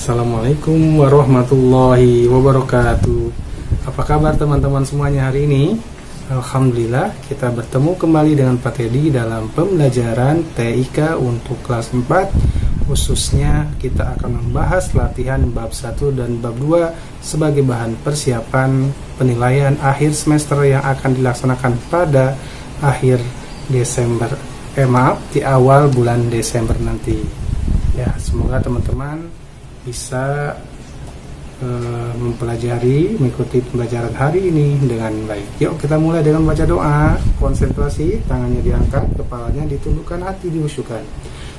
Assalamualaikum warahmatullahi wabarakatuh. Apa kabar teman-teman semuanya hari ini? Alhamdulillah kita bertemu kembali dengan Pak Teddy dalam pembelajaran TIK untuk kelas 4. Khususnya kita akan membahas latihan bab 1 dan bab 2 sebagai bahan persiapan penilaian akhir semester yang akan dilaksanakan pada akhir Desember. Di awal bulan Desember nanti. Ya, semoga teman-teman bisa mengikuti pembelajaran hari ini dengan baik. Yuk kita mulai dengan baca doa. Konsentrasi, tangannya diangkat, kepalanya ditundukkan, hati dihusyukan.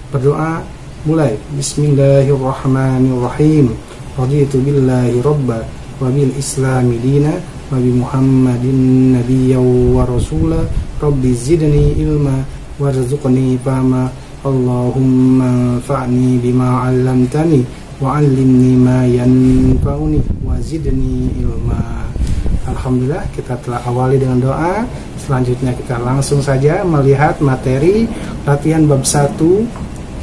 Berdoa, mulai. Bismillahirrahmanirrahim. Raditu billahi robba wa bil islami dina wa bi muhammadin nabiyya wa rasula. Rabbi zidni ilma warzuqni fahma. Allahumma anfa'ni bima 'allamtani wa'allimni ma yanfa'uni wa zidni ilma. Alhamdulillah kita telah awali dengan doa. Selanjutnya kita langsung saja melihat materi latihan bab 1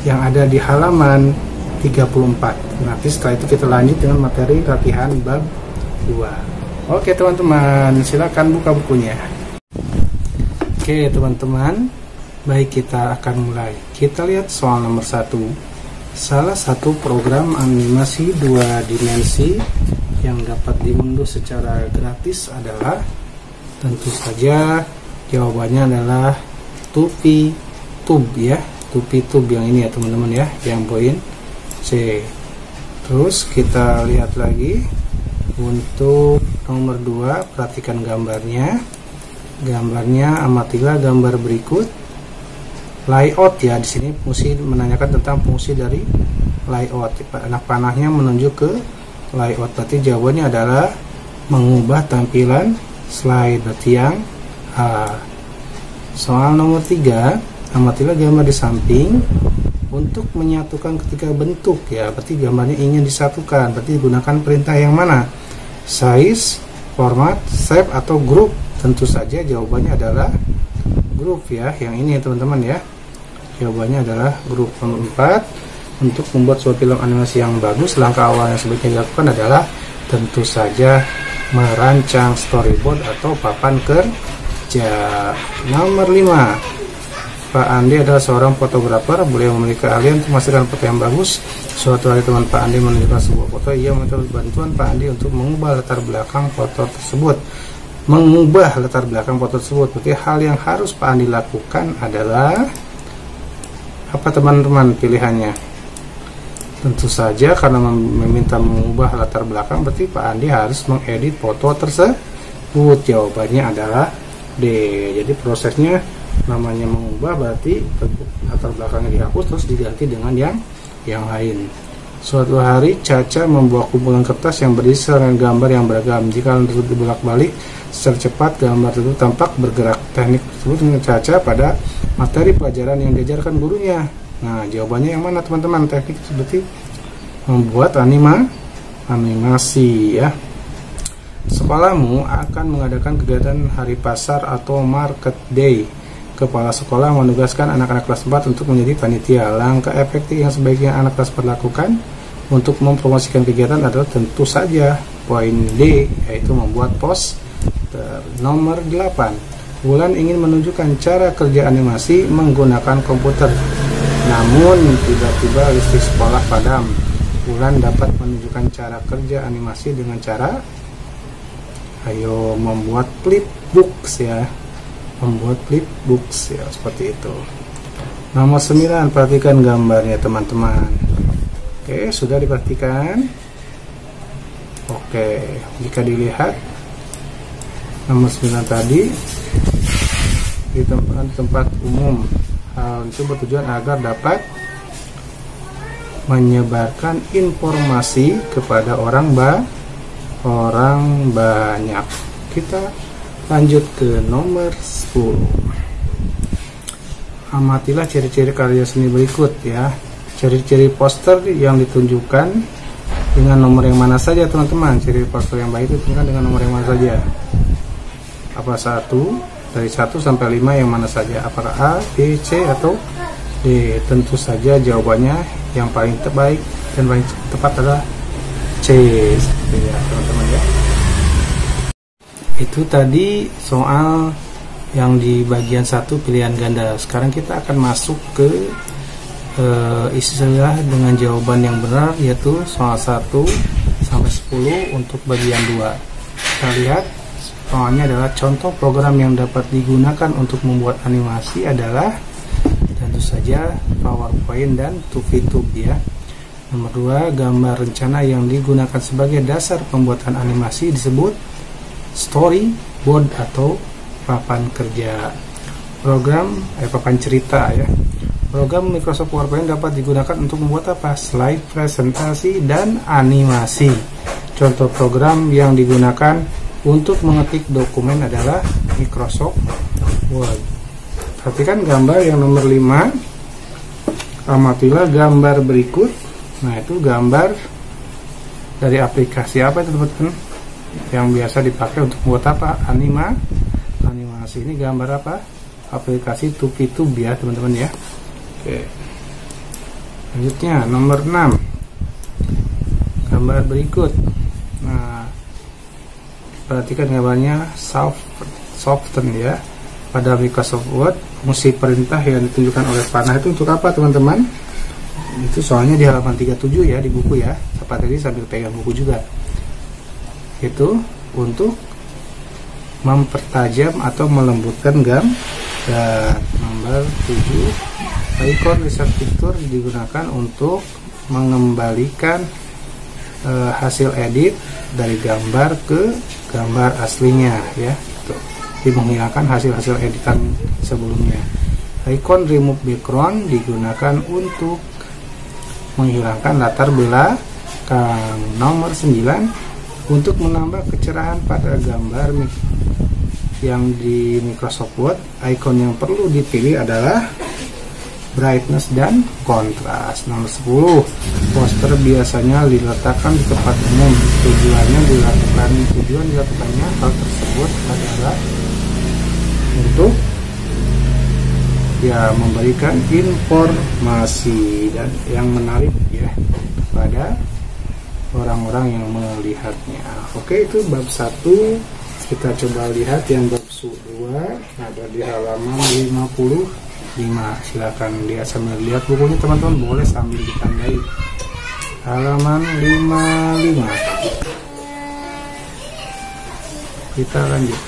yang ada di halaman 34. Nanti setelah itu kita lanjut dengan materi latihan bab 2. Oke teman-teman, silakan buka bukunya. Oke teman-teman, baik kita akan mulai. Kita lihat soal nomor 1. Salah satu program animasi 2 dimensi yang dapat diunduh secara gratis adalah, tentu saja jawabannya adalah TupiTube ya. TupiTube yang ini ya teman-teman ya, yang poin C. Terus kita lihat lagi untuk nomor 2, perhatikan gambarnya. Gambarnya amatilah gambar berikut. Layout ya, di sini fungsi menanyakan tentang fungsi dari layout. Anak panahnya menunjuk ke layout, berarti jawabannya adalah mengubah tampilan slide, berarti yang A. Soal nomor 3, amatilah gambar di samping untuk menyatukan ketiga bentuk ya, berarti gambarnya ingin disatukan, berarti digunakan perintah yang mana? Size, format, shape, atau group. Tentu saja jawabannya adalah grup ya, yang ini ya teman-teman ya. Jawabannya adalah grup. Nomor 4, untuk membuat sebuah film animasi yang bagus, langkah awal yang sebaiknya dilakukan adalah tentu saja merancang storyboard atau papan kerja. Nomor 5, Pak Andi adalah seorang fotografer, beliau memiliki keahlian untuk menghasilkan foto yang bagus. Suatu hari teman Pak Andi menunjukkan sebuah foto, ia meminta bantuan Pak Andi untuk mengubah latar belakang foto tersebut. Berarti hal yang harus Pak Andi lakukan adalah apa teman-teman pilihannya? Tentu saja karena meminta mengubah latar belakang, berarti Pak Andi harus mengedit foto tersebut. Jawabannya adalah D. Jadi prosesnya namanya mengubah, berarti latar belakangnya dihapus terus diganti dengan yang lain. Suatu hari Caca membawa kumpulan kertas yang berisi gambar yang beragam. Jika tersebut dibolak-balik secara cepat, gambar tersebut tampak bergerak. Teknik tersebut dengan Caca pada materi pelajaran yang diajarkan gurunya. Nah, jawabannya yang mana teman-teman? Teknik seperti membuat animasi ya. Sekolahmu akan mengadakan kegiatan hari pasar atau market day. Kepala sekolah menugaskan anak-anak kelas 4 untuk menjadi panitia. Langkah efektif yang sebaiknya anak kelas 4 lakukan untuk mempromosikan kegiatan adalah tentu saja poin D, yaitu membuat poster. Nomor 8, Wulan ingin menunjukkan cara kerja animasi menggunakan komputer. Namun tiba-tiba listrik sekolah padam. Wulan dapat menunjukkan cara kerja animasi dengan cara membuat flipbooks ya. Membuat flipbooks ya, seperti itu. Nomor 9, perhatikan gambarnya teman-teman. Oke, sudah diperhatikan. Oke, jika dilihat nomor 9 tadi di tempat umum. Hal itu bertujuan agar dapat menyebarkan informasi kepada orang banyak. Kita lanjut ke nomor 10. Amatilah ciri-ciri karya seni berikut ya. Ciri-ciri poster yang ditunjukkan dengan nomor yang mana saja teman-teman. Ciri poster yang baik itu ditunjukkan dengan nomor yang mana saja. Apa dari 1 sampai 5 yang mana saja? Apakah A, B, C, atau D? Tentu saja jawabannya yang paling terbaik dan paling tepat adalah C, ya teman-teman ya. Itu tadi soal yang di bagian 1 pilihan ganda. Sekarang kita akan masuk ke istilah dengan jawaban yang benar, yaitu soal 1 sampai 10 untuk bagian 2. Kita lihat soalnya adalah contoh program yang dapat digunakan untuk membuat animasi adalah tentu saja PowerPoint dan VTube ya. Nomor 2, gambar rencana yang digunakan sebagai dasar pembuatan animasi disebut storyboard atau papan kerja. Papan cerita ya. Program Microsoft PowerPoint dapat digunakan untuk membuat apa? Slide, presentasi, dan animasi. Contoh program yang digunakan untuk mengetik dokumen adalah Microsoft Word. Perhatikan gambar yang nomor 5. Amatilah gambar berikut. Nah, itu gambar dari aplikasi apa itu teman-teman? Yang biasa dipakai untuk membuat apa? Animasi. Ini gambar apa? Aplikasi VTube ya teman-teman ya. Oke. Selanjutnya nomor 6. Gambar berikut. Nah, perhatikan gambarnya soften ya. Pada Microsoft Word, fungsi perintah yang ditunjukkan oleh panah itu untuk apa teman-teman? Itu soalnya di halaman 37 ya di buku ya. Seperti tadi sambil pegang buku juga. Itu untuk mempertajam atau melembutkan gambar. Nomor 7, icon reset picture digunakan untuk mengembalikan hasil edit dari gambar ke gambar aslinya ya. Jadi menghilangkan hasil editan sebelumnya. Icon remove background digunakan untuk menghilangkan latar belakang. Nomor 9, untuk menambah kecerahan pada gambar yang di Microsoft Word, icon yang perlu dipilih adalah brightness dan kontras. Nomor 10, poster biasanya diletakkan di tempat umum. Tujuan dilakukannya hal tersebut adalah untuk ya memberikan informasi dan yang menarik ya kepada orang-orang yang melihatnya. Oke, itu bab 1. Kita coba lihat yang bab 2 ada di halaman 55. Silakan lihat sambil lihat bukunya teman-teman, boleh sambil ditandai. Halaman 55. Kita lanjut.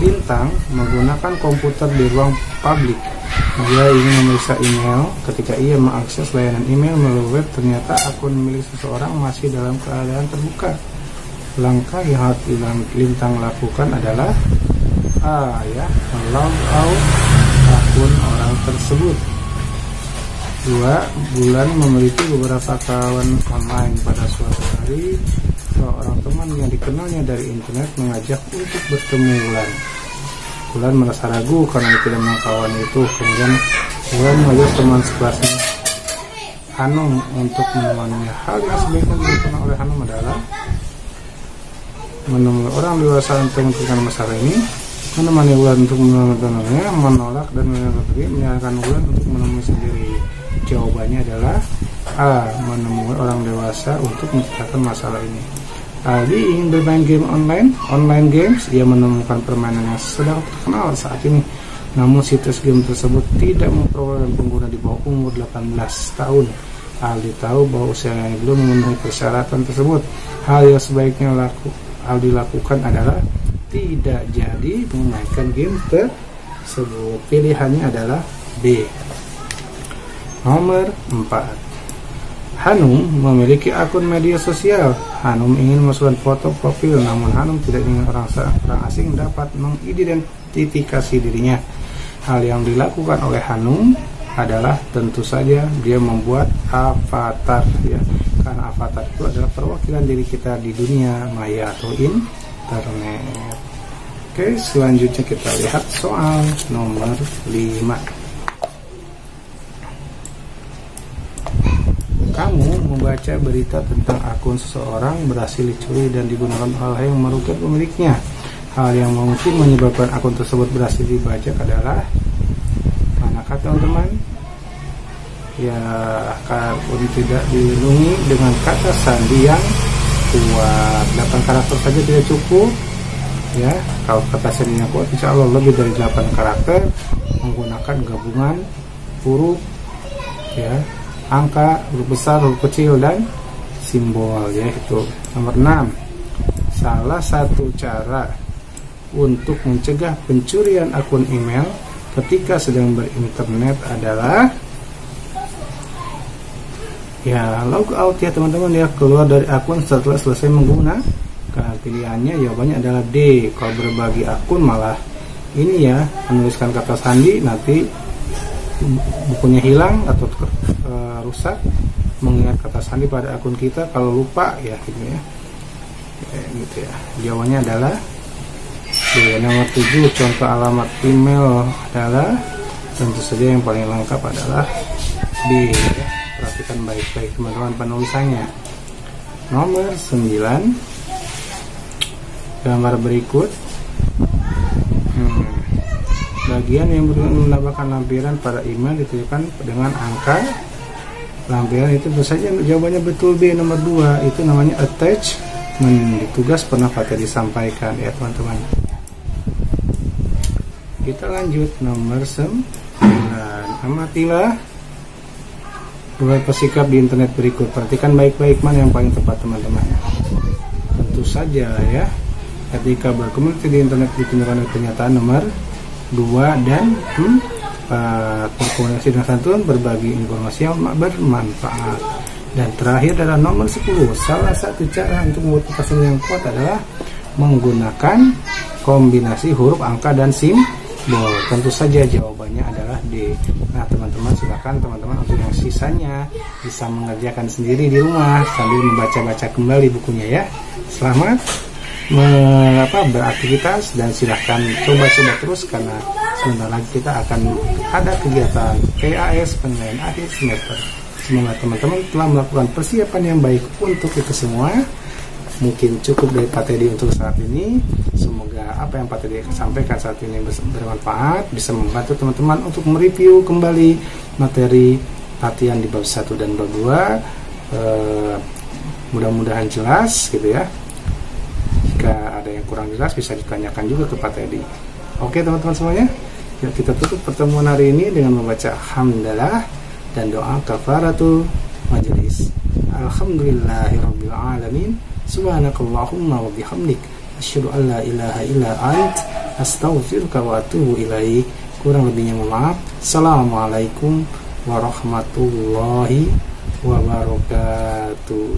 Lintang menggunakan komputer di ruang publik. Dia ingin memeriksa email. Ketika ia mengakses layanan email melalui web, ternyata akun milik seseorang masih dalam keadaan terbuka. Langkah yang harus Lintang lakukan adalah A. Log out akun orang tersebut. 2. Bulan memiliki beberapa kawan online. Pada suatu hari, seorang teman yang dikenalnya dari internet mengajak untuk bertemu Bulan. Bulan merasa ragu karena tidak mengenal kawan itu. Kemudian Bulan mengajak teman sekelasnya Hanum untuk menemaninya. Hal yang sebaiknya dilakukan oleh Hanum adalah menemui orang dewasa untuk menentukan masalah ini, menemani Bulan untuk menemukannya, menolak dan menyarankan Bulan untuk menemui sendiri. Jawabannya adalah A. Menemui orang dewasa untuk menceritakan masalah ini. Aldi ingin bermain game online games. Ia menemukan permainan yang sedang terkenal saat ini. Namun situs game tersebut tidak memperbolehkan pengguna di bawah umur 18 tahun. Aldi tahu bahwa usianya belum memenuhi persyaratan tersebut. Hal yang sebaiknya Aldi lakukan adalah tidak jadi memainkan game tersebut. Pilihannya adalah B. Nomor 4. Hanum memiliki akun media sosial. Hanum ingin memasukkan foto profil, namun Hanum tidak ingin orang asing dapat mengidentifikasi dirinya. Hal yang dilakukan oleh Hanum adalah tentu saja dia membuat avatar ya. Karena avatar itu adalah perwakilan diri kita di dunia maya atau internet. Oke, selanjutnya kita lihat soal nomor 5. Kamu membaca berita tentang akun seseorang berhasil dicuri dan digunakan hal yang merugikan pemiliknya. Hal yang mungkin menyebabkan akun tersebut berhasil dibajak adalah manakah teman-teman? ya kalaupun tidak dilindungi dengan kata sandi yang kuat. 8 karakter saja tidak cukup ya. Kalau kata sandinya kuat, insya Allah lebih dari 8 karakter menggunakan gabungan huruf ya, angka, huruf besar, huruf kecil, dan simbol ya. Itu nomor 6. Salah satu cara untuk mencegah pencurian akun email ketika sedang berinternet adalah ya log out ya teman-teman ya, keluar dari akun setelah selesai menggunakan. Pilihannya jawabannya adalah D. Kalau berbagi akun malah ini ya, menuliskan kata sandi nanti bukunya hilang atau rusak, mengingat kata sandi pada akun kita kalau lupa ya gitu ya. Gitu ya. Jawabannya adalah D. Nomor 7, contoh alamat email adalah, tentu saja yang paling lengkap adalah B ya. Perhatikan baik-baik teman-teman penulisannya. Nomor 9, gambar berikut. Bagian yang menambahkan lampiran pada email ditujukan dengan angka lampiran itu tentu saja jawabannya betul B. Nomor 2 itu namanya attachment. Tugas pernah Pak disampaikan ya teman-teman. Kita lanjut nomor 9. Amatilah beberapa sikap di internet berikut. Perhatikan baik-baik mana yang paling tepat teman-teman. Tentu saja ya, ketika berkomunikasi di internet ditunjukkan pernyataan nomor 2 dan 4. Berkomunikasi dengan santun, berbagi informasi yang bermanfaat. Dan terakhir adalah nomor 10. Salah satu cara untuk membuat pesan yang kuat adalah menggunakan kombinasi huruf, angka, dan simbol. Tentu saja jawabannya adalah D. Nah teman-teman, silakan teman-teman untuk yang sisanya bisa mengerjakan sendiri di rumah sambil membaca-baca kembali bukunya ya. Selamat beraktivitas dan silahkan coba-coba terus, karena sebentar lagi kita akan ada kegiatan PAS penilaian akhir semester. Semoga teman-teman telah melakukan persiapan yang baik untuk itu semua. Mungkin cukup dari Pak Teddy untuk saat ini. Semoga apa yang Pak Teddy sampaikan saat ini bermanfaat, bisa membantu teman-teman untuk mereview kembali materi latihan di bab 1 dan bab 2. Mudah-mudahan jelas gitu ya. Jika ada yang kurang jelas bisa ditanyakan juga ke Pak Teddy. Oke teman-teman semuanya, yuk kita tutup pertemuan hari ini dengan membaca hamdalah dan doa kafaratul majelis. Alhamdulillahirabbil alamin. Subhanakallahumma wa bihamdik, asyhadu an la ilaha illa ant, astaghfiruka wa atubu ilaik. Kurang lebihnya mohon maaf. Assalamualaikum warahmatullahi wabarakatuh.